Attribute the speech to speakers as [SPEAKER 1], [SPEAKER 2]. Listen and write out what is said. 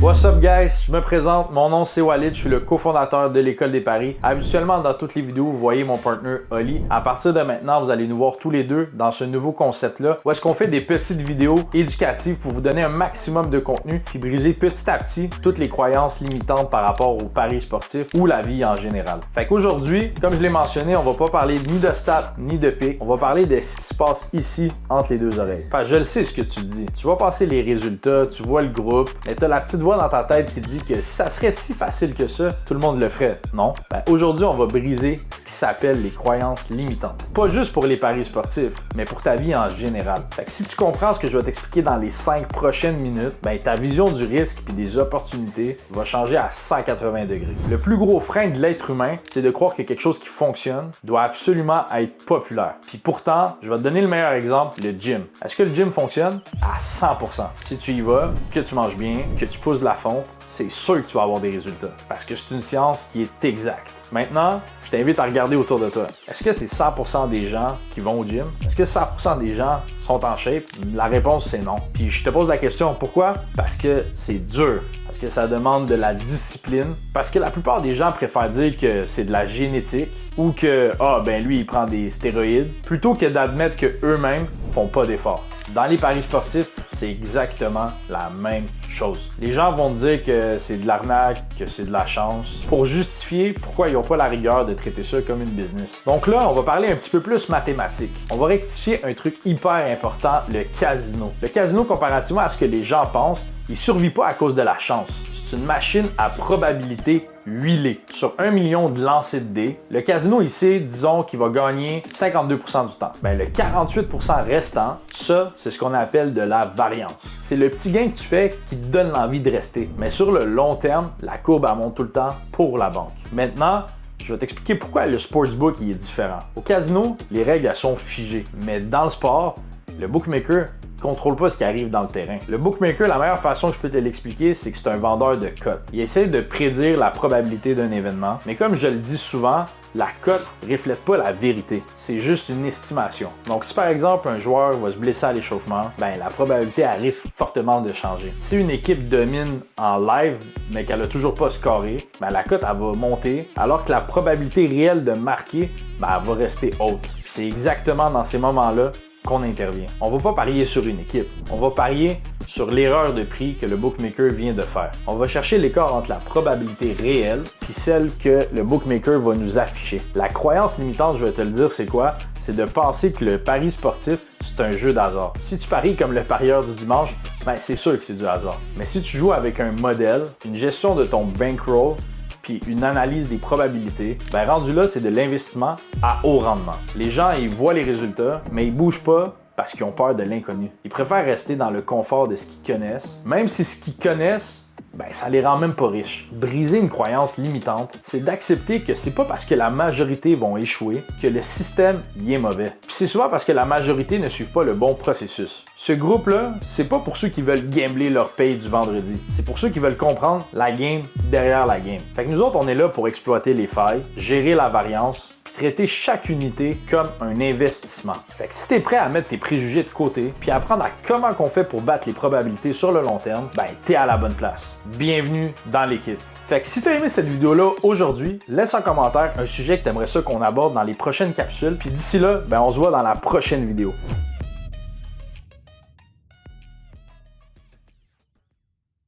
[SPEAKER 1] What's up guys, je me présente, mon nom c'est Walid, je suis le cofondateur de l'école des paris. Habituellement dans toutes les vidéos, vous voyez mon partner Oli. À partir de maintenant, vous allez nous voir tous les deux dans ce nouveau concept-là où est-ce qu'on fait des petites vidéos éducatives pour vous donner un maximum de contenu puis briser petit à petit toutes les croyances limitantes par rapport aux paris sportifs ou la vie en général. Fait qu'aujourd'hui, comme je l'ai mentionné, on va pas parler ni de stats ni de pics, on va parler de ce qui se passe ici entre les deux oreilles. Fait que je le sais ce que tu te dis. Tu vas passer les résultats, tu vois le groupe, mais t'as la petite voix dans ta tête qui te dit que si ça serait si facile que ça, tout le monde le ferait. Non. Ben, aujourd'hui, on va briser ce qui s'appelle les croyances limitantes. Pas juste pour les paris sportifs, mais pour ta vie en général. Fait que si tu comprends ce que je vais t'expliquer dans les 5 prochaines minutes, ben, ta vision du risque et des opportunités va changer à 180 degrés. Le plus gros frein de l'être humain, c'est de croire que quelque chose qui fonctionne doit absolument être populaire. Puis pourtant, je vais te donner le meilleur exemple, le gym. Est-ce que le gym fonctionne? À 100%. Si tu y vas, que tu manges bien, que tu pousses de la fonte, c'est sûr que tu vas avoir des résultats. Parce que c'est une science qui est exacte. Maintenant, je t'invite à regarder autour de toi. Est-ce que c'est 100% des gens qui vont au gym? Est-ce que 100% des gens sont en shape? La réponse, c'est non. Puis je te pose la question, pourquoi? Parce que c'est dur. Parce que ça demande de la discipline. Parce que la plupart des gens préfèrent dire que c'est de la génétique ou que, lui, il prend des stéroïdes, plutôt que d'admettre qu'eux-mêmes font pas d'efforts. Dans les paris sportifs, c'est exactement la même chose. Les gens vont te dire que c'est de l'arnaque, que c'est de la chance, pour justifier pourquoi ils n'ont pas la rigueur de traiter ça comme une business. Donc là, on va parler un petit peu plus mathématiques. On va rectifier un truc hyper important, le casino. Le casino, comparativement à ce que les gens pensent, il ne survit pas à cause de la chance. C'est une machine à probabilité huilée. Sur 1 million de lancers de dés, le casino ici, disons qu'il va gagner 52% du temps. Ben, le 48% restant, ça, c'est ce qu'on appelle de la variance. C'est le petit gain que tu fais qui te donne l'envie de rester. Mais sur le long terme, la courbe elle monte tout le temps pour la banque. Maintenant, je vais t'expliquer pourquoi le sportsbook il est différent. Au casino, les règles elles sont figées. Mais dans le sport, le bookmaker contrôle pas ce qui arrive dans le terrain. Le bookmaker, la meilleure façon que je peux te l'expliquer, c'est que c'est un vendeur de cotes. Il essaie de prédire la probabilité d'un événement, mais comme je le dis souvent, la cote reflète pas la vérité. C'est juste une estimation. Donc si par exemple un joueur va se blesser à l'échauffement, ben la probabilité elle risque fortement de changer. Si une équipe domine en live, mais qu'elle a toujours pas scoré, ben la cote elle va monter, alors que la probabilité réelle de marquer, ben elle va rester haute. C'est exactement dans ces moments-là qu'on intervient. On va pas parier sur une équipe, on va parier sur l'erreur de prix que le bookmaker vient de faire. On va chercher l'écart entre la probabilité réelle puis celle que le bookmaker va nous afficher. La croyance limitante, je vais te le dire, c'est quoi? C'est de penser que le pari sportif, c'est un jeu d'hasard. Si tu paries comme le parieur du dimanche, ben c'est sûr que c'est du hasard. Mais si tu joues avec un modèle, une gestion de ton bankroll, puis une analyse des probabilités, ben rendu là, c'est de l'investissement à haut rendement. Les gens, ils voient les résultats, mais ils bougent pas parce qu'ils ont peur de l'inconnu. Ils préfèrent rester dans le confort de ce qu'ils connaissent, même si ce qu'ils connaissent, ben ça les rend même pas riches. Briser une croyance limitante, c'est d'accepter que c'est pas parce que la majorité vont échouer que le système y est mauvais. Puis c'est souvent parce que la majorité ne suit pas le bon processus. Ce groupe-là, c'est pas pour ceux qui veulent gambler leur paye du vendredi. C'est pour ceux qui veulent comprendre la game derrière la game. Fait que nous autres, on est là pour exploiter les failles, gérer la variance, traiter chaque unité comme un investissement. Fait que si t'es prêt à mettre tes préjugés de côté puis apprendre à comment qu'on fait pour battre les probabilités sur le long terme, ben t'es à la bonne place. Bienvenue dans l'équipe. Fait que si tu as aimé cette vidéo-là aujourd'hui, laisse en commentaire un sujet que tu aimerais ça qu'on aborde dans les prochaines capsules. Puis d'ici là, ben on se voit dans la prochaine vidéo.